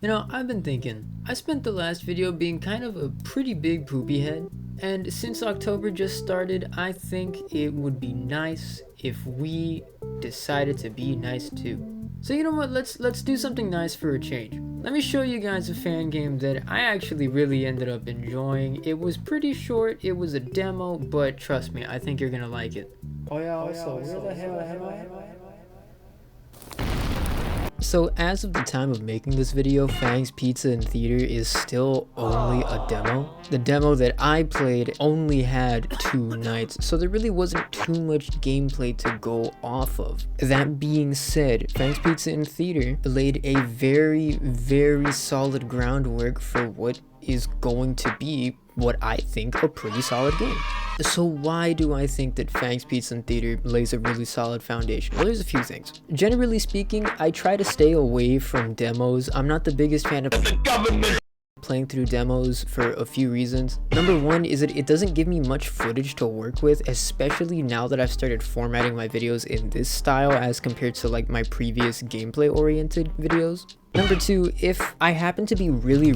You know, I've been thinking, I spent the last video being kind of a pretty big poopy head, and since October just started, I think it would be nice if we decided to be nice too. So you know what, let's do something nice for a change. Let me show you guys a fan game that I actually really ended up enjoying. It was pretty short, it was a demo, but trust me, I think you're gonna like it. Oh yeah, also, where the hell am I? So as of the time of making this video, Fang's Pizza in Theater is still only a demo. The demo that I played only had 2 nights, so there really wasn't too much gameplay to go off of. That being said, Fang's Pizza in Theater laid a very solid groundwork for what is going to be what I think a pretty solid game. So why do I think that Fang's Pizza in Theater lays a really solid foundation? Well, there's a few things. Generally speaking, I try to stay away from demos. I'm not the biggest fan of playing through demos for a few reasons. Number one is that it doesn't give me much footage to work with, especially now that I've started formatting my videos in this style as compared to like my previous gameplay oriented videos. Number two, if I happen to be really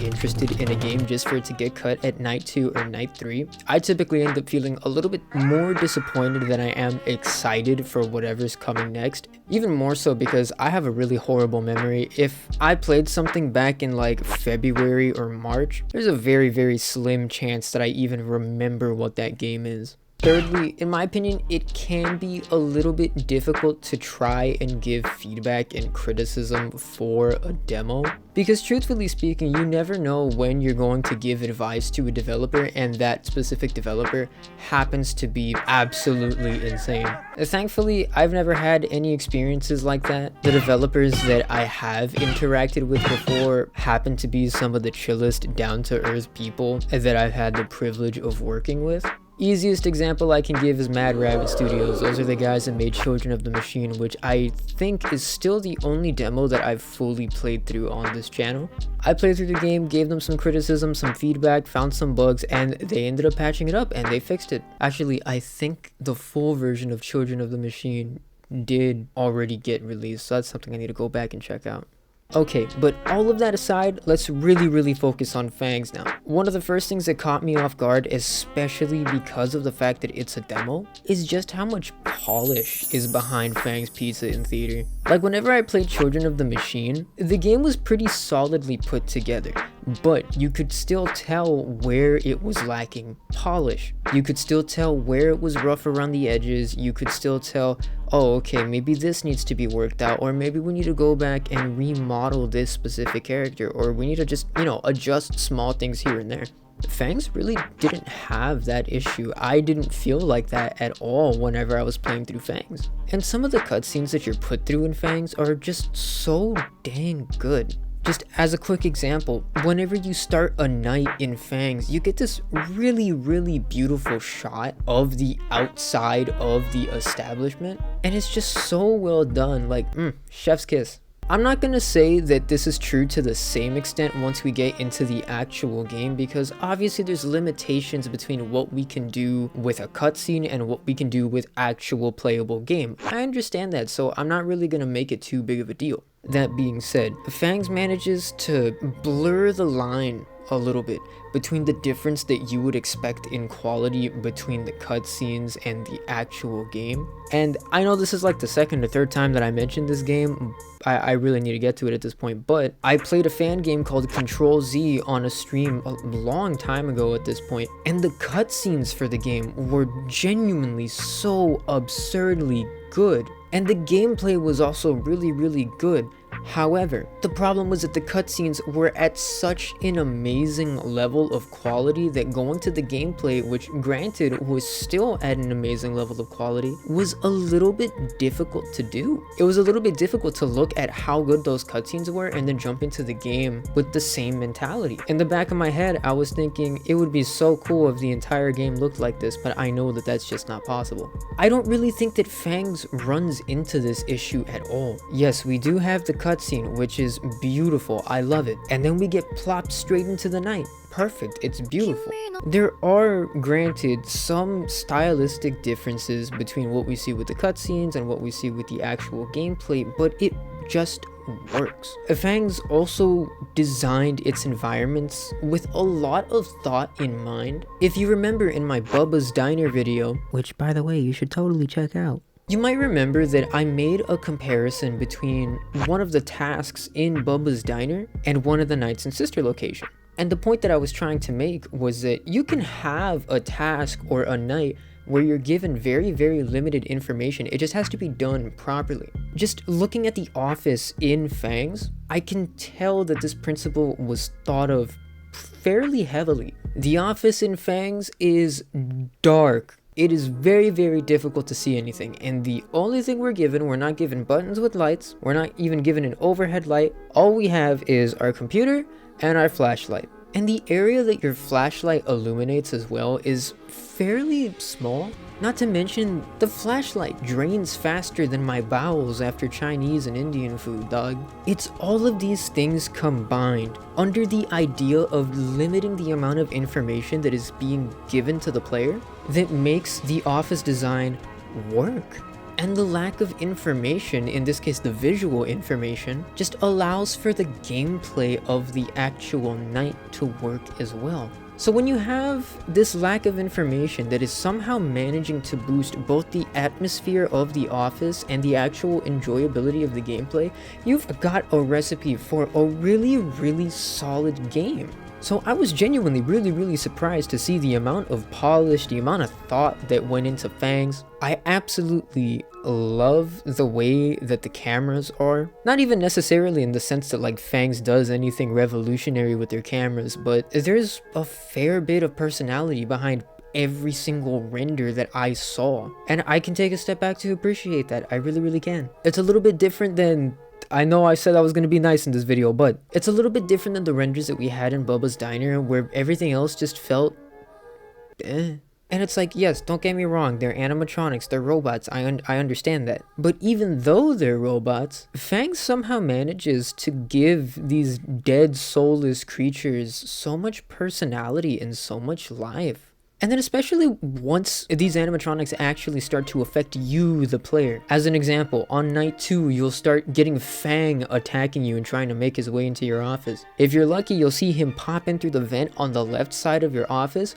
interested in a game just for it to get cut at night 2 or night 3, I typically end up feeling a little bit more disappointed than I am excited for whatever's coming next. Even more so because I have a really horrible memory. If I played something back in like February or March, there's a very slim chance that I even remember what that game is. Thirdly, in my opinion, it can be a little bit difficult to try and give feedback and criticism for a demo, because truthfully speaking, you never know when you're going to give advice to a developer and that specific developer happens to be absolutely insane. Thankfully, I've never had any experiences like that. The developers that I have interacted with before happen to be some of the chillest, down-to-earth people that I've had the privilege of working with. Easiest example I can give is Mad Rabbit Studios. Those are the guys that made Children of the Machine, which I think is still the only demo that I've fully played through on this channel. I played through the game, gave them some criticism, some feedback, found some bugs, and they ended up patching it up and they fixed it. Actually, I think the full version of Children of the Machine did already get released, so that's something I need to go back and check out. Okay, but all of that aside, let's really focus on Fangs now. One of the first things that caught me off guard, especially because of the fact that it's a demo, is just how much polish is behind Fang's Pizza in Theater. Like, whenever I played Children of the Machine, the game was pretty solidly put together, but you could still tell where it was lacking polish. You could still tell where it was rough around the edges. You could still tell, oh, okay, maybe this needs to be worked out, or maybe we need to go back and remodel this specific character, or we need to just, you know, adjust small things here and there. Fangs really didn't have that issue. I didn't feel like that at all whenever I was playing through Fangs. And some of the cutscenes that you're put through in Fangs are just so dang good. Just as a quick example, whenever you start a night in Fangs, you get this really beautiful shot of the outside of the establishment, and it's just so well done, like, chef's kiss. I'm not gonna say that this is true to the same extent once we get into the actual game, because obviously there's limitations between what we can do with a cutscene and what we can do with actual playable game. I understand that, so I'm not really gonna make it too big of a deal. That being said, Fangs manages to blur the line a little bit between the difference that you would expect in quality between the cutscenes and the actual game. And I know this is like the second or third time that I mentioned this game. I really need to get to it at this point, but I played a fan game called Control Z on a stream a long time ago at this point, and the cutscenes for the game were genuinely so absurdly good. And the gameplay was also really good. However, the problem was that the cutscenes were at such an amazing level of quality that going to the gameplay, which granted was still at an amazing level of quality, was a little bit difficult to do. It was a little bit difficult to look at how good those cutscenes were and then jump into the game with the same mentality. In the back of my head, I was thinking it would be so cool if the entire game looked like this, but I know that that's just not possible. I don't really think that Fangs runs into this issue at all. Yes, we do have the cutscene, which is beautiful, I love it, and then we get plopped straight into the night. Perfect, it's beautiful. There are, granted, some stylistic differences between what we see with the cutscenes and what we see with the actual gameplay, but it just works. Fang's also designed its environments with a lot of thought in mind. If you remember in my Bubba's Diner video, which by the way you should totally check out, you might remember that I made a comparison between one of the tasks in Bubba's Diner and one of the Knights and Sister location. And the point that I was trying to make was that you can have a task or a night where you're given very, very limited information. It just has to be done properly. Just looking at the office in Fangs, I can tell that this principle was thought of fairly heavily. The office in Fangs is dark. It is very, very difficult to see anything, and the only thing we're not given buttons with lights, we're not even given an overhead light. All we have is our computer and our flashlight. And the area that your flashlight illuminates as well is fairly small. Not to mention, the flashlight drains faster than my bowels after Chinese and Indian food, dog. It's all of these things combined under the idea of limiting the amount of information that is being given to the player that makes the office design work. And the lack of information, in this case the visual information, just allows for the gameplay of the actual night to work as well. So when you have this lack of information that is somehow managing to boost both the atmosphere of the office and the actual enjoyability of the gameplay, you've got a recipe for a really, really solid game. So I was genuinely really surprised to see the amount of polish, the amount of thought that went into Fangs. I absolutely love the way that the cameras are. Not even necessarily in the sense that like Fangs does anything revolutionary with their cameras, but there's a fair bit of personality behind every single render that I saw. And I can take a step back to appreciate that. I really can. It's a little bit different than, I know I said I was going to be nice in this video, but it's a little bit different than the renders that we had in Bubba's Diner, where everything else just felt eh. And it's like, yes, don't get me wrong, they're animatronics, they're robots, I understand that. But even though they're robots, Fang somehow manages to give these dead, soulless creatures so much personality and so much life. And then especially once these animatronics actually start to affect you, the player. As an example, on night 2, you'll start getting Fang attacking you and trying to make his way into your office. If you're lucky, you'll see him pop in through the vent on the left side of your office.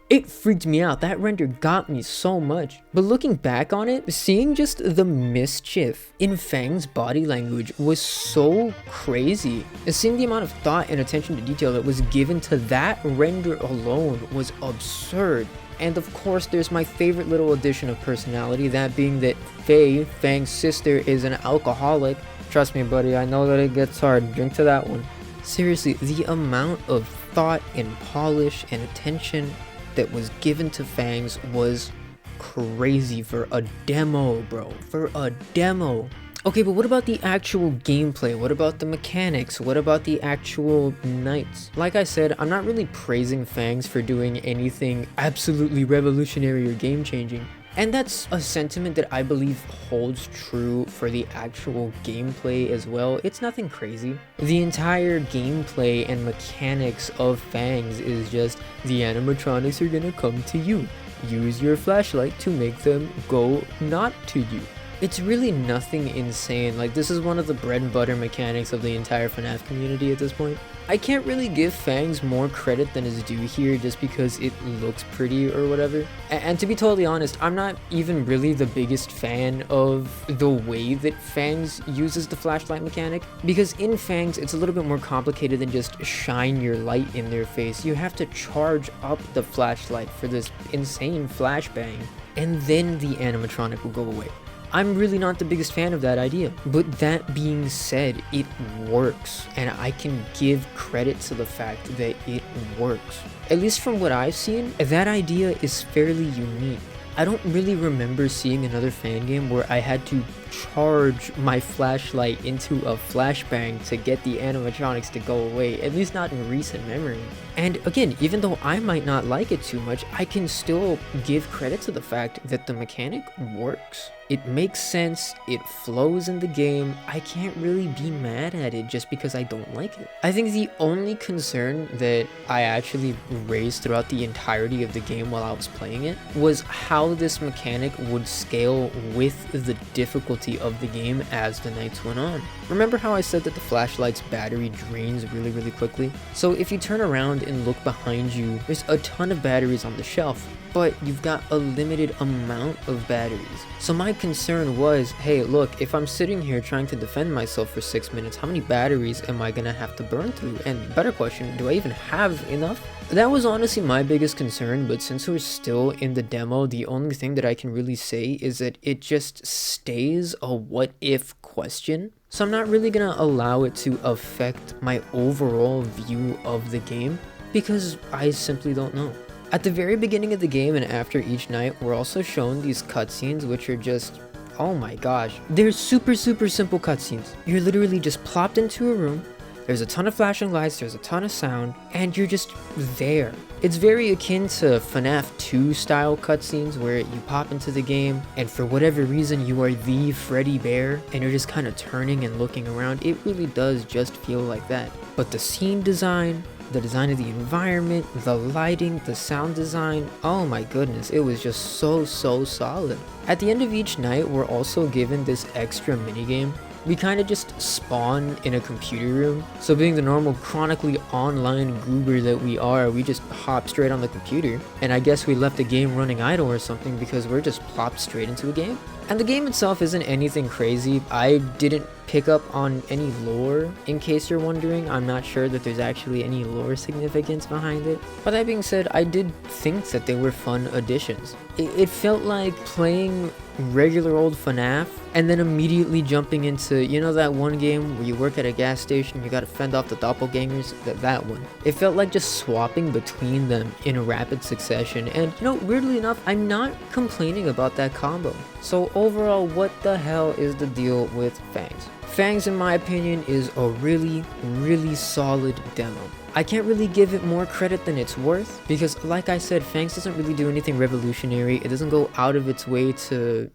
It freaked me out. That render got me so much. But looking back on it, seeing just the mischief in Fang's body language was so crazy. Seeing the amount of thought and attention to detail that was given to that render alone was absurd. And of course, there's my favorite little addition of personality, that being that Faye, Fang's sister, is an alcoholic. Trust me, buddy, I know that it gets hard. Drink to that one. Seriously, the amount of thought and polish and attention that was given to Fangs was crazy for a demo, bro. For a demo. Okay, but what about the actual gameplay? What about the mechanics? What about the actual nights? Like I said, I'm not really praising Fangs for doing anything absolutely revolutionary or game-changing. And that's a sentiment that I believe holds true for the actual gameplay as well. It's nothing crazy. The entire gameplay and mechanics of Fangs is just the animatronics are gonna come to you. Use your flashlight to make them go not to you. It's really nothing insane. Like, this is one of the bread and butter mechanics of the entire FNAF community at this point. I can't really give Fangs more credit than is due here just because it looks pretty or whatever. And to be totally honest, I'm not even really the biggest fan of the way that Fangs uses the flashlight mechanic, because in Fangs it's a little bit more complicated than just shine your light in their face. You have to charge up the flashlight for this insane flashbang, and then the animatronic will go away. I'm really not the biggest fan of that idea, but that being said, it works, and I can give credit to the fact that it works. At least from what I've seen, that idea is fairly unique. I don't really remember seeing another fan game where I had to charge my flashlight into a flashbang to get the animatronics to go away, at least not in recent memory. And again, even though I might not like it too much, I can still give credit to the fact that the mechanic works. It makes sense, it flows in the game. I can't really be mad at it just because I don't like it. I think the only concern that I actually raised throughout the entirety of the game while I was playing it was how this mechanic would scale with the difficulty difficulty of the game as the nights went on. Remember how I said that the flashlight's battery drains really quickly? So if you turn around and look behind you, there's a ton of batteries on the shelf, but you've got a limited amount of batteries. So my concern was, hey look, if I'm sitting here trying to defend myself for 6 minutes, how many batteries am I gonna have to burn through? And better question, do I even have enough? That was honestly my biggest concern, but since we're still in the demo, the only thing that I can really say is that it just stays a what if question. So I'm not really gonna allow it to affect my overall view of the game, because I simply don't know. At the very beginning of the game and after each night, we're also shown these cutscenes which are just, oh my gosh. They're super simple cutscenes. You're literally just plopped into a room, there's a ton of flashing lights, there's a ton of sound, and you're just there. It's very akin to FNAF 2 style cutscenes where you pop into the game and for whatever reason you are the Freddy Bear and you're just kind of turning and looking around. It really does just feel like that. But the scene design, the design of the environment, the lighting, the sound design, oh my goodness, it was just so solid. At the end of each night, we're also given this extra minigame. We kind of just spawn in a computer room. So being the normal chronically online goober that we are, we just hop straight on the computer. And I guess we left the game running idle or something because we're just plopped straight into a game. And the game itself isn't anything crazy. I didn't pick up on any lore, in case you're wondering. I'm not sure that there's actually any lore significance behind it. But that being said, I did think that they were fun additions. It felt like playing regular old FNAF and then immediately jumping into, you know, that one game where you work at a gas station, you gotta fend off the doppelgangers, that one. It felt like just swapping between them in a rapid succession, and you know, weirdly enough, I'm not complaining about that combo. So overall, what the hell is the deal with Fangs? Fangs, in my opinion, is a really solid demo. I can't really give it more credit than it's worth, because like I said, Fangs doesn't really do anything revolutionary. It doesn't go out of its way to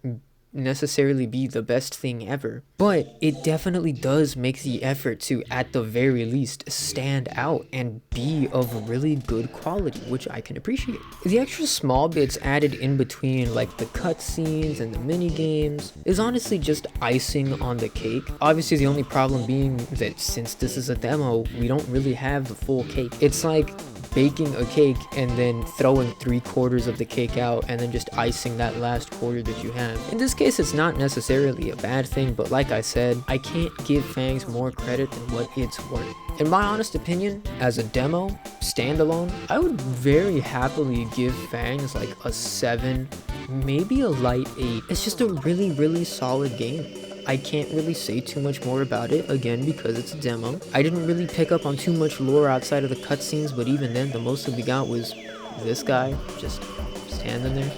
necessarily be the best thing ever, but it definitely does make the effort to, at the very least, stand out and be of really good quality, which I can appreciate. The extra small bits added in between, like the cutscenes and the mini games, is honestly just icing on the cake. Obviously, the only problem being that since this is a demo, we don't really have the full cake. It's like baking a cake and then throwing 3/4 of the cake out and then just icing that last quarter that you have. In this case, it's not necessarily a bad thing, but like I said, I can't give Fangs more credit than what it's worth. In my honest opinion, as a demo, standalone, I would very happily give Fangs like a 7, maybe a light 8. It's just a really solid game. I can't really say too much more about it, again, because it's a demo. I didn't really pick up on too much lore outside of the cutscenes, but even then, the most that we got was this guy just standing there.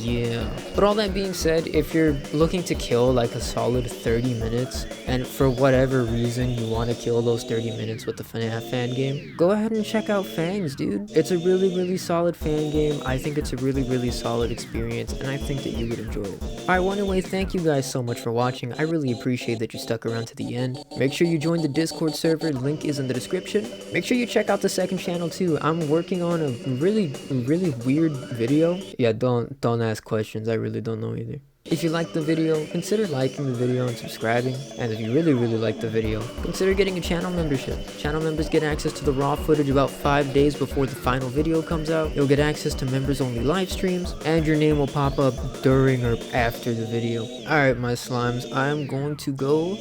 Yeah. But all that being said, if you're looking to kill like a solid 30 minutes, and for whatever reason you want to kill those 30 minutes with the FNAF Fangame, go ahead and check out Fangs, dude. It's a really solid fan game. I think it's a really solid experience, and I think that you would enjoy it. Alright, well anyway, thank you guys so much for watching. I really appreciate that you stuck around to the end. Make sure you join the Discord server, link is in the description. Make sure you check out the second channel too. I'm working on a really weird video. Yeah, don't ask questions, I really don't know either. If you liked the video, consider liking the video and subscribing. And if you really liked the video, consider getting a channel membership. Channel members get access to the raw footage about 5 days before the final video comes out. You'll get access to members only live streams, and your name will pop up during or after the video. Alright, my slimes, I'm going to go